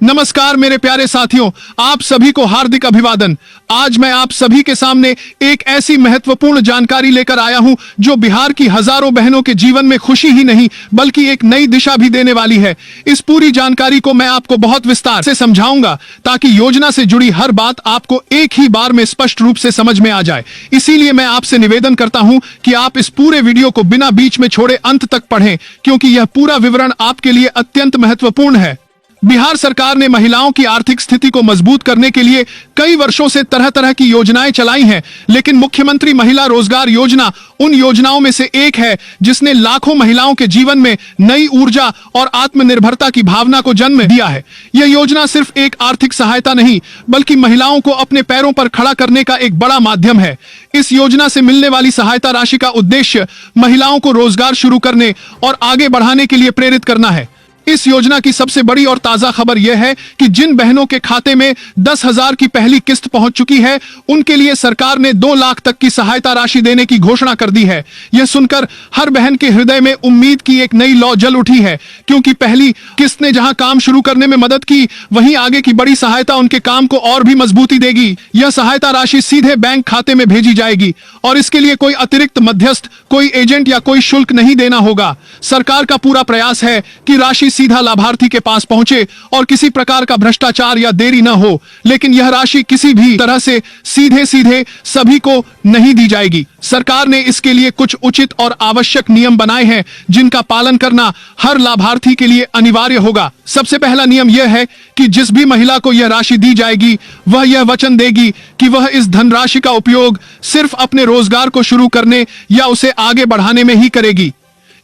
नमस्कार मेरे प्यारे साथियों, आप सभी को हार्दिक अभिवादन। आज मैं आप सभी के सामने एक ऐसी महत्वपूर्ण जानकारी लेकर आया हूं जो बिहार की हजारों बहनों के जीवन में खुशी ही नहीं बल्कि एक नई दिशा भी देने वाली है। इस पूरी जानकारी को मैं आपको बहुत विस्तार से समझाऊंगा ताकि योजना से जुड़ी हर बात आपको एक ही बार में स्पष्ट रूप से समझ में आ जाए। इसीलिए मैं आपसे निवेदन करता हूं कि आप इस पूरे वीडियो को बिना बीच में छोड़े अंत तक पढ़ें, क्योंकि यह पूरा विवरण आपके लिए अत्यंत महत्वपूर्ण है। बिहार सरकार ने महिलाओं की आर्थिक स्थिति को मजबूत करने के लिए कई वर्षों से तरह तरह की योजनाएं चलाई हैं, लेकिन मुख्यमंत्री महिला रोजगार योजना उन योजनाओं में से एक है जिसने लाखों महिलाओं के जीवन में नई ऊर्जा और आत्मनिर्भरता की भावना को जन्म दिया है। यह योजना सिर्फ एक आर्थिक सहायता नहीं बल्कि महिलाओं को अपने पैरों पर खड़ा करने का एक बड़ा माध्यम है। इस योजना से मिलने वाली सहायता राशि का उद्देश्य महिलाओं को रोजगार शुरू करने और आगे बढ़ाने के लिए प्रेरित करना है। इस योजना की सबसे बड़ी और ताजा खबर यह है कि जिन बहनों के खाते में 10,000 की पहली किस्त पहुंच चुकी है, उनके लिए सरकार ने 2 लाख तक की सहायता राशि देने की घोषणा कर दी है। यह सुनकर हर बहन के हृदय में उम्मीद की एक नई लौ जल उठी है, क्योंकि पहली किस्त ने जहां काम शुरू करने में मदद की, वहीं आगे की बड़ी सहायता उनके काम को और भी मजबूती देगी। यह सहायता राशि सीधे बैंक खाते में भेजी जाएगी और इसके लिए कोई अतिरिक्त मध्यस्थ, कोई एजेंट या कोई शुल्क नहीं देना होगा। सरकार का पूरा प्रयास है कि राशि सीधा लाभार्थी के पास पहुंचे और किसी प्रकार का भ्रष्टाचार या देरी न हो। लेकिन यह राशि किसी भी तरह से सीधे सीधे सभी को नहीं दी जाएगी। सरकार ने इसके लिए कुछ उचित और आवश्यक नियम बनाए हैं जिनका पालन करना हर लाभार्थी के लिए अनिवार्य होगा। सबसे पहला नियम यह है कि जिस भी महिला को यह राशि दी जाएगी वह यह वचन देगी कि वह इस धनराशि का उपयोग सिर्फ अपने रोजगार को शुरू करने या उसे आगे बढ़ाने में ही करेगी।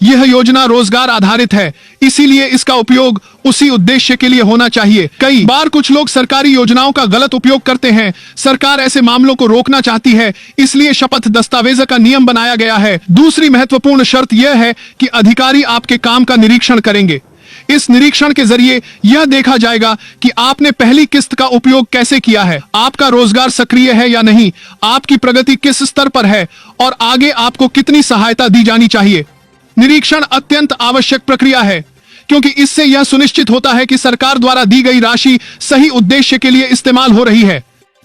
यह योजना रोजगार आधारित है, इसीलिए इसका उपयोग उसी उद्देश्य के लिए होना चाहिए। कई बार कुछ लोग सरकारी योजनाओं का गलत उपयोग करते हैं। सरकार ऐसे मामलों को रोकना चाहती है, इसलिए शपथ दस्तावेज का नियम बनाया गया है। दूसरी महत्वपूर्ण शर्त यह है कि अधिकारी आपके काम का निरीक्षण करेंगे। इस निरीक्षण के जरिए यह देखा जाएगा कि आपने पहली किस्त का उपयोग कैसे किया है, आपका रोजगार सक्रिय है या नहीं, आपकी प्रगति किस स्तर पर है और आगे आपको कितनी सहायता दी जानी चाहिए। निरीक्षण अत्यंत आवश्यक प्रक्रिया है, क्योंकि इससे यह सुनिश्चित होता है कि सरकार द्वारा दी गई राशि सही उद्देश्य के लिए इस्तेमाल हो रही है।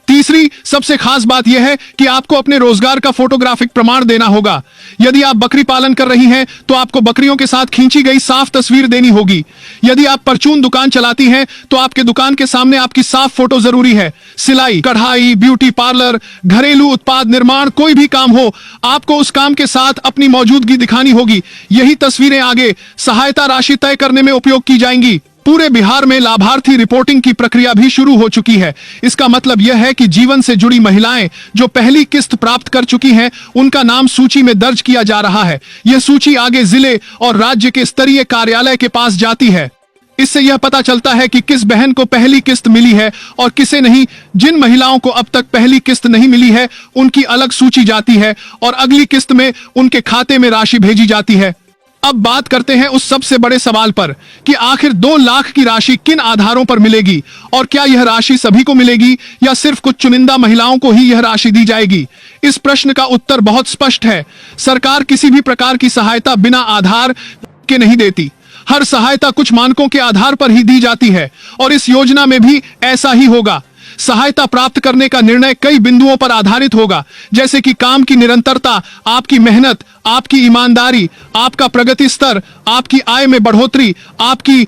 तीसरी सबसे खास बात यह है कि आपको अपने रोजगार का फोटोग्राफिक प्रमाण देना होगा। यदि आप बकरी पालन कर रही हैं, तो आपको बकरियों के साथ खींची गई साफ तस्वीर देनी होगी। यदि आप परचून दुकान चलाती हैं, तो आपके दुकान के सामने आपकी साफ फोटो जरूरी है। सिलाई, कढ़ाई, ब्यूटी पार्लर, घरेलू उत्पाद निर्माण, कोई भी काम हो, आपको उस काम के साथ अपनी मौजूदगी दिखानी होगी। यही तस्वीरें आगे सहायता राशि तय करने में उपयोग की जाएंगी। पूरे बिहार में लाभार्थी रिपोर्टिंग की प्रक्रिया भी शुरू हो चुकी है। इसका मतलब यह है कि जीवन से जुड़ी महिलाएं जो पहली किस्त प्राप्त कर चुकी हैं, उनका नाम सूची में दर्ज किया जा रहा है। यह सूची आगे जिले और राज्य के स्तरीय कार्यालय के पास जाती है। इससे यह पता चलता है कि किस बहन को पहली किस्त मिली है और किसे नहीं। जिन महिलाओं को अब तक पहली किस्त नहीं मिली है, उनकी अलग सूची जाती है और अगली किस्त में उनके खाते में राशि भेजी जाती है। अब बात करते हैं उस सबसे बड़े सवाल पर कि आखिर 2 लाख की राशि किन आधारों पर मिलेगी और क्या यह राशि सभी को मिलेगी या सिर्फ कुछ चुनिंदा महिलाओं को ही यह राशि दी जाएगी। इस प्रश्न का उत्तर बहुत स्पष्ट है। सरकार किसी भी प्रकार की सहायता बिना आधार के नहीं देती। हर सहायता कुछ मानकों के आधार पर ही दी जाती है और इस योजना में भी ऐसा ही होगा। सहायता प्राप्त करने का निर्णय कई बिंदुओं पर आधारित होगा, जैसे कि काम की निरंतरता, आपकी मेहनत, आपकी ईमानदारी, आपका प्रगति स्तर, आपकी आय में बढ़ोतरी, आपकी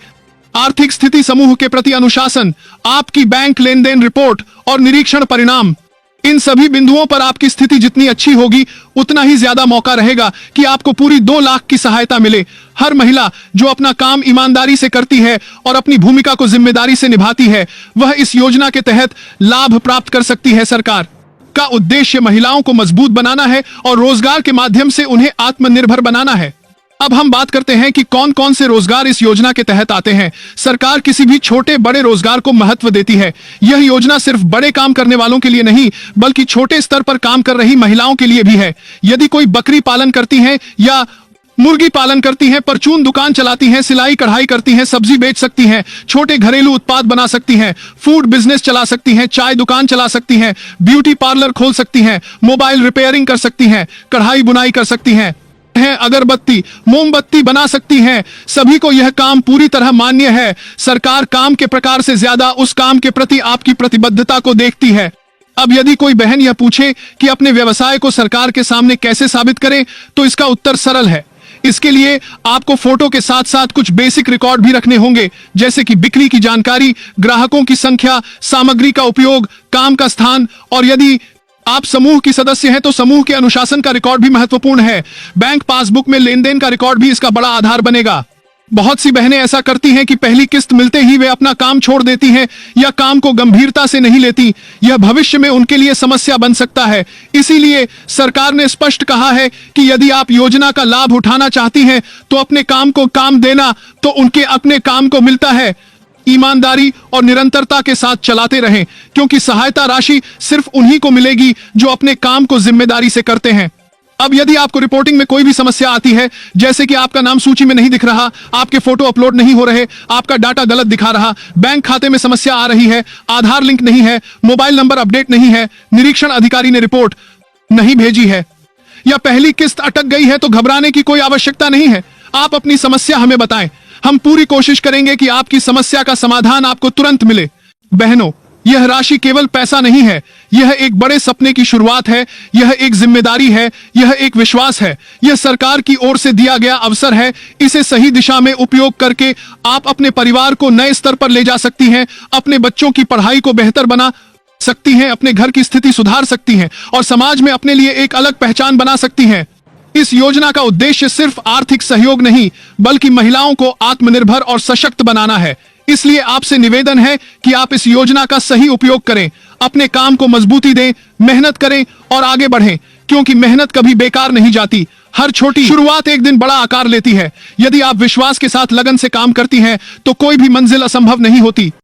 आर्थिक स्थिति, समूह के प्रति अनुशासन, आपकी बैंक लेन देन रिपोर्ट और निरीक्षण परिणाम। इन सभी बिंदुओं पर आपकी स्थिति जितनी अच्छी होगी, उतना ही ज्यादा मौका रहेगा कि आपको पूरी 2 लाख की सहायता मिले। हर महिला जो अपना काम ईमानदारी से करती है और अपनी भूमिका को जिम्मेदारी से निभाती है, वह इस योजना के तहत लाभ प्राप्त कर सकती है। सरकार का उद्देश्य महिलाओं को मजबूत बनाना है और रोजगार के माध्यम से उन्हें आत्मनिर्भर बनाना है। अब हम बात करते हैं कि कौन कौन से रोजगार इस योजना के तहत आते हैं। सरकार किसी भी छोटे बड़े रोजगार को महत्व देती है। यह योजना सिर्फ बड़े काम करने वालों के लिए नहीं बल्कि छोटे स्तर पर काम कर रही महिलाओं के लिए भी है। यदि कोई बकरी पालन करती है या मुर्गी पालन करती हैं, परचून दुकान चलाती हैं, सिलाई कढ़ाई करती हैं, सब्जी बेच सकती हैं, छोटे घरेलू उत्पाद बना सकती हैं, फूड बिजनेस चला सकती हैं, चाय दुकान चला सकती हैं, ब्यूटी पार्लर खोल सकती हैं, मोबाइल रिपेयरिंग कर सकती हैं, कढ़ाई बुनाई कर सकती हैं, हैं, अगरबत्ती, मोमबत्ती बना सकती हैं। सभी को यह काम पूरी तरह मान्य है। सरकार काम के प्रकार से ज्यादा उस काम के प्रति आपकी प्रतिबद्धता को देखती है। अब यदि कोई बहन यह पूछे कि अपने व्यवसाय को सरकार के सामने कैसे साबित करें, तो इसका उत्तर सरल है। इसके लिए आपको फोटो के साथ साथ कुछ बेसिक रिकॉर्ड भी रखने होंगे, जैसे कि बिक्री की जानकारी, ग्राहकों की संख्या, सामग्री का उपयोग, काम का स्थान, और यदि आप समूह की सदस्य हैं तो समूह के अनुशासन का रिकॉर्ड भी महत्वपूर्ण है। बैंक पासबुक में लेन देन का रिकॉर्ड भी इसका बड़ा आधार बनेगा। बहुत सी बहनें ऐसा करती हैं कि पहली किस्त मिलते ही वे अपना काम छोड़ देती हैं या काम को गंभीरता से नहीं लेती। यह भविष्य में उनके लिए समस्या बन सकता है। इसीलिए सरकार ने स्पष्ट कहा है कि यदि आप योजना का लाभ उठाना चाहती हैं तो अपने काम को काम देना तो उनके अपने काम को मिलता है। ईमानदारी और निरंतरता के साथ चलाते रहें, क्योंकि सहायता राशि सिर्फ उन्हीं को मिलेगी जो अपने काम को जिम्मेदारी से करते हैं। अब यदि आपको रिपोर्टिंग में कोई भी समस्या आती है, जैसे कि आपका नाम सूची में नहीं दिख रहा, आपके फोटो अपलोड नहीं हो रहे, आपका डाटा गलत दिखा रहा, बैंक खाते में समस्या आ रही है, आधार लिंक नहीं है, मोबाइल नंबर अपडेट नहीं है, निरीक्षण अधिकारी ने रिपोर्ट नहीं भेजी है, या पहली किस्त अटक गई है, तो घबराने की कोई आवश्यकता नहीं है। आप अपनी समस्या हमें बताएं। हम पूरी कोशिश करेंगे कि आपकी समस्या का समाधान आपको तुरंत मिले। बहनों, यह राशि केवल पैसा नहीं है, यह एक बड़े सपने की शुरुआत है, यह एक जिम्मेदारी है, यह एक विश्वास है, यह सरकार की ओर से दिया गया अवसर है। इसे सही दिशा में उपयोग करके आप अपने परिवार को नए स्तर पर ले जा सकती हैं, अपने बच्चों की पढ़ाई को बेहतर बना सकती हैं, अपने घर की स्थिति सुधार सकती हैं और समाज में अपने लिए एक अलग पहचान बना सकती हैं। इस योजना का उद्देश्य सिर्फ आर्थिक सहयोग नहीं, बल्कि महिलाओं को आत्मनिर्भर और सशक्त बनाना है। इसलिए आपसे निवेदन है कि आप इस योजना का सही उपयोग करें, अपने काम को मजबूती दें, मेहनत करें और आगे बढ़ें, क्योंकि मेहनत कभी बेकार नहीं जाती। हर छोटी शुरुआत एक दिन बड़ा आकार लेती है। यदि आप विश्वास के साथ लगन से काम करती हैं, तो कोई भी मंजिल असंभव नहीं होती।